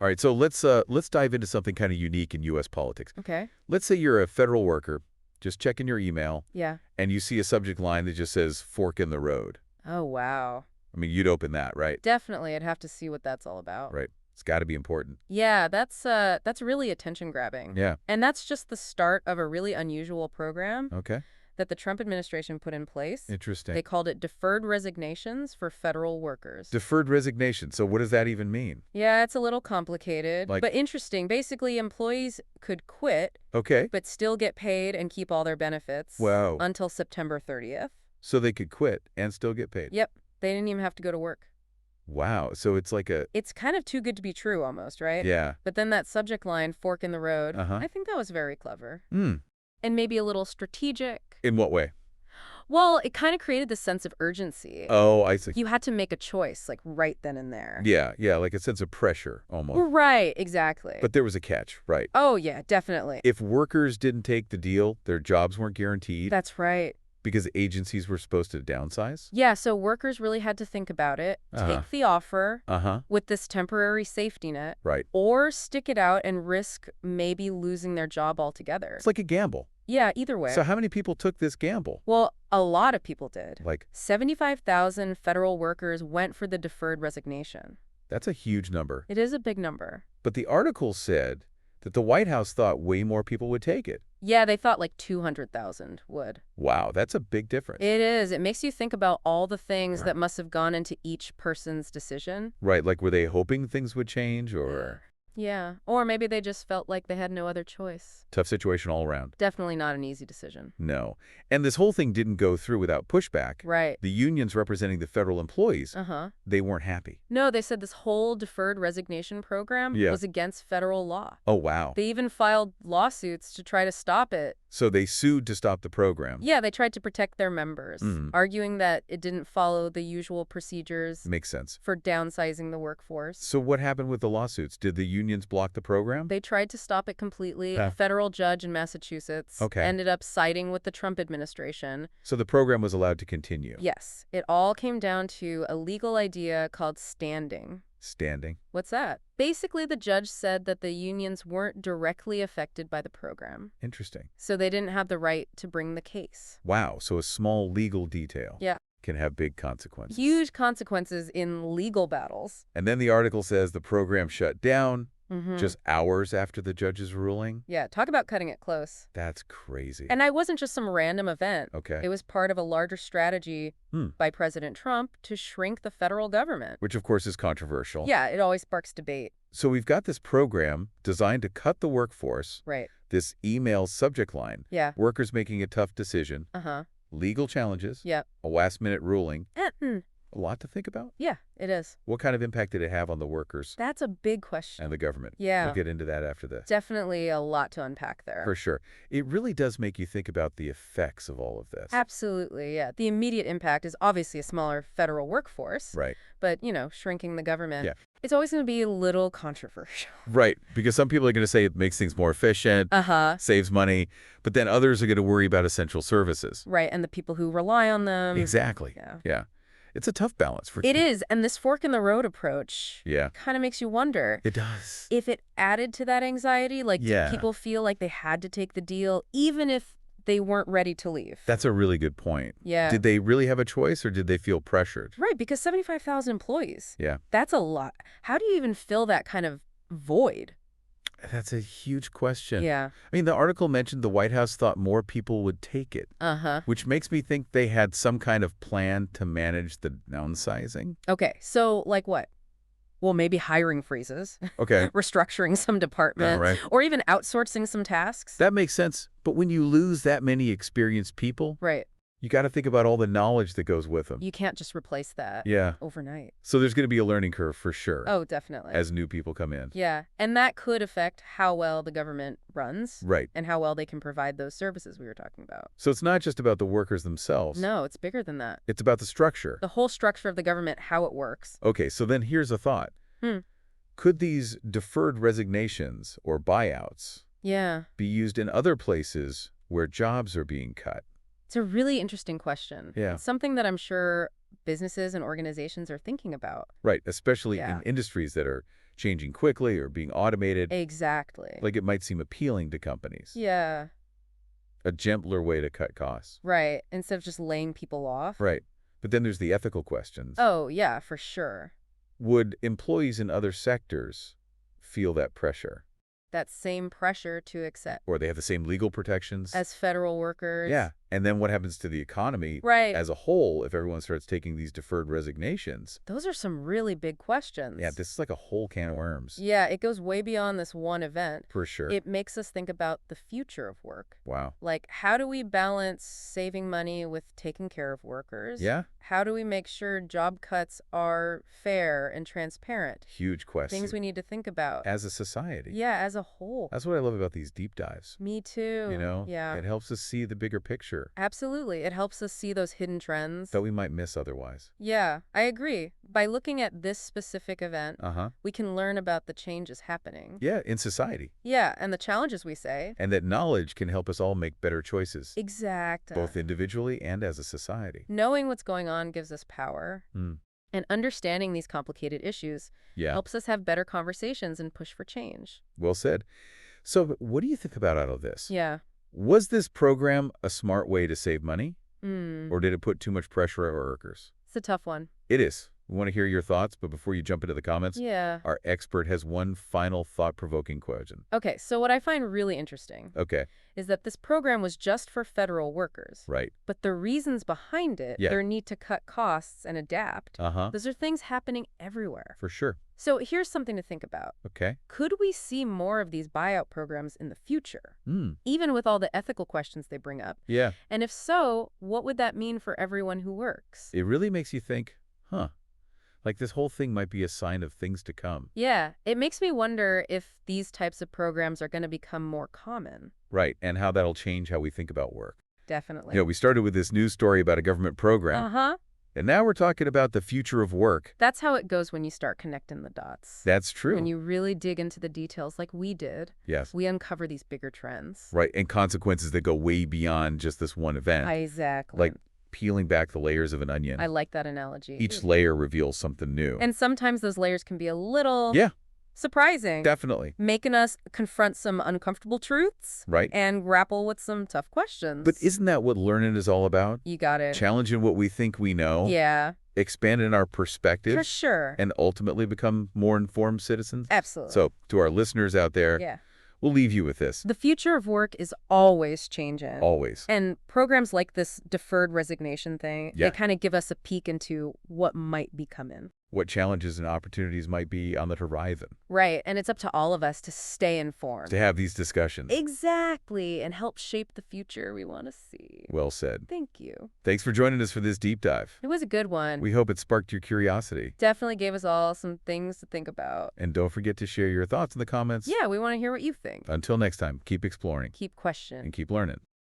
All right, so let's dive into something kind of unique in U.S. politics. Okay. Let's say you're a federal worker, just checking your email, Yeah. and you see a subject line that just says "fork in the road." Oh, wow. I mean, you'd open that, right? Definitely. I'd have to see what that's all about. Right. It's got to be important. Yeah, that's really attention grabbing. Yeah. And that's just the start of a really unusual program Okay. that the Trump administration put in place. Interesting. They called it deferred resignations for federal workers. Deferred resignation. So what does that even mean? Yeah, it's a little complicated, Like- but interesting. Basically, employees could quit, Okay. but still get paid and keep all their benefits Wow. until September 30th. So they could quit and still get paid. Yep. They didn't even have to go to work. Wow. So it's like a It's kind of too good to be true almost, right? yeah. But then that subject line, fork in the road, Uh-huh. I think that was very clever. Hmm. And maybe a little strategic. In what way? Well, it kind of created this sense of urgency. Oh, I see. You had to make a choice, like right then and there. Yeah, like a sense of pressure almost. Right, exactly. But there was a catch, right? Oh, yeah, definitely. If workers didn't take the deal, their jobs weren't guaranteed That's right. because agencies were supposed to downsize? Yeah, so workers really had to think about it, Uh-huh. take the offer Uh-huh. with this temporary safety net, Right. or stick it out and risk maybe losing their job altogether. It's like a gamble. Yeah, either way. So how many people took this gamble? Well, a lot of people did. Like, 75,000 federal workers went for the deferred resignation. that's a huge number. It is a big number. But the article said that the White House thought way more people would take it. Yeah, they thought like 200,000 would. Wow, that's a big difference. It is. It makes you think about all the things that must have gone into each person's decision. Right, like were they hoping things would change or Yeah. Or maybe they just felt like they had no other choice. tough situation all around? Definitely not an easy decision. No. And this whole thing didn't go through without pushback. Right. The unions representing the federal employees, Uh-huh. they weren't happy. No, they said this whole deferred resignation program Yeah. was against federal law. Oh, wow. They even filed lawsuits to try to stop it. So they sued to stop the program. Yeah, they tried to protect their members, Mhm. arguing that it didn't follow the usual procedures Makes sense. for downsizing the workforce. So what happened with the lawsuits? Did the unions block the program? They tried to stop it completely. Huh. A federal judge in Massachusetts Okay. ended up siding with the Trump administration. So the program was allowed to continue. Yes, it all came down to a legal idea called standing. Standing. What's that? Basically, the judge said that the unions weren't directly affected by the program, Interesting. so they didn't have the right to bring the case. Wow, so a small legal detail Yeah. can have big consequences. Huge consequences in legal battles. And then the article says the program shut down Mm-hmm. just hours after the judge's ruling. Yeah, talk about cutting it close. That's crazy. And I wasn't just some random event. Okay. It was part of a larger strategy by President Trump to shrink the federal government. Which, of course, is controversial. Yeah, it always sparks debate. So we've got this program designed to cut the workforce, Right. this email subject line, Yeah. workers making a tough decision, Uh-huh. legal challenges, Yeah. a last-minute ruling. Mm. A lot to think about. Yeah, it is. What kind of impact did it have on the workers That's a big question. and the government? Yeah. We'll get into that after this. Definitely a lot to unpack there. For sure. It really does make you think about the effects of all of this. Absolutely, yeah. The immediate impact is obviously a smaller federal workforce. Right. But, shrinking the government. Yeah. It's always going to be a little controversial. Right. Because some people are going to say it makes things more efficient, Uh-huh. saves money, but then others are going to worry about essential services. Right, and the people who rely on them. Exactly. Yeah. It's a tough balance for It is, and this fork in the road approach Yeah. kind of makes you wonder It does. if it added to that anxiety, like Yeah. did people feel like they had to take the deal even if they weren't ready to leave? That's a really good point. Yeah. Did they really have a choice or did they feel pressured? Right, because 75,000 employees. Yeah. That's a lot. How do you even fill that kind of void? That's a huge question. Yeah. I mean, the article mentioned the White House thought more people would take it, Uh-huh. which makes me think they had some kind of plan to manage the downsizing. Okay, so like what? Well, maybe hiring freezes, Okay. restructuring some departments, right. or even outsourcing some tasks. That makes sense. But when you lose that many experienced people, Right. you got to think about all the knowledge that goes with them. You can't just replace that Yeah. overnight. So there's going to be a learning curve for sure Oh, definitely. as new people come in. Yeah, and that could affect how well the government runs Right. and how well they can provide those services we were talking about. So it's not just about the workers themselves. No, it's bigger than that. It's about the structure. The whole structure of the government, how it works. Okay, so then here's a thought. Hmm. Could these deferred resignations or buyouts Yeah, be used in other places where jobs are being cut? it's a really interesting question. Yeah. It's something that I'm sure businesses and organizations are thinking about. Right, especially Yeah. in industries that are changing quickly or being automated, Exactly. like it might seem appealing to companies. Yeah, A gentler way to cut costs. right. Instead of just laying people off. Right. But then there's the ethical questions. Oh, yeah, for sure. Would employees in other sectors feel that pressure? That same pressure to accept Or they have the same legal protections? as federal workers. Yeah. And then what happens to the economy Right. as a whole if everyone starts taking these deferred resignations? Those are some really big questions. Yeah, this is like a whole can of worms. Yeah, it goes way beyond this one event. For sure. It makes us think about the future of work. Wow. Like, how do we balance saving money with taking care of workers? Yeah? How do we make sure job cuts are fair and transparent? Huge question. Things we need to think about. As a society. Yeah, as a whole. That's what I love about these deep dives. Me too. You know? Yeah. It helps us see the bigger picture Absolutely. It helps us see those hidden trends. that we might miss otherwise. Yeah, I agree. By looking at this specific event, Uh-huh. we can learn about the changes happening. Yeah, in society. Yeah, and the challenges we say. And that knowledge can help us all make better choices, Exact. both individually and as a society. Knowing what's going on gives us power. Hmm. And understanding these complicated issues Yeah, helps us have better conversations and push for change. well said. So what do you think about all of this? Yeah. Was this program a smart way to save money, Mm. or did it put too much pressure on workers? It's a tough one. It is. We want to hear your thoughts, but before you jump into the comments, Yeah. our expert has one final thought-provoking question. Okay, so what I find really interesting Okay, is that this program was just for federal workers. right. But the reasons behind it, Yeah. their need to cut costs and adapt, Uh-huh, those are things happening everywhere. for sure. So here's something to think about. Okay. Could we see more of these buyout programs in the future, Hmm. even with all the ethical questions they bring up? Yeah, And if so, what would that mean for everyone who works? it really makes you think, huh, like this whole thing might be a sign of things to come. Yeah, it makes me wonder if these types of programs are going to become more common. Right, and how that'll change how we think about work. Definitely. You know, we started with this news story about a government program, Uh-huh. and now we're talking about the future of work. That's how it goes when you start connecting the dots. That's true. When you really dig into the details like we did, Yes. we uncover these bigger trends. Right, and consequences that go way beyond just this one event. Exactly. Like peeling back the layers of an onion. I like that analogy. Each layer reveals something new. And sometimes those layers can be a little Yeah, surprising, definitely. making us confront some uncomfortable truths Right? and grapple with some tough questions. But isn't that what learning is all about? You got it. Challenging what we think we know, Yeah, expanding our for perspective, sure. and ultimately become more informed citizens. Absolutely. So, to our listeners out there, Yeah. we'll leave you with this. The future of work is always changing. Always. And programs like this deferred resignation thing, Yeah. they kind of give us a peek into what might be coming. What challenges and opportunities might be on the horizon Right. And it's up to all of us to stay informed. to have these discussions. Exactly. And help shape the future we want to see. Well said. Thank you. Thanks for joining us for this deep dive. It was a good one. We hope it sparked your curiosity. Definitely gave us all some things to think about. And don't forget to share your thoughts in the comments. Yeah, we want to hear what you think. Until next time, keep exploring Keep questioning. and keep learning.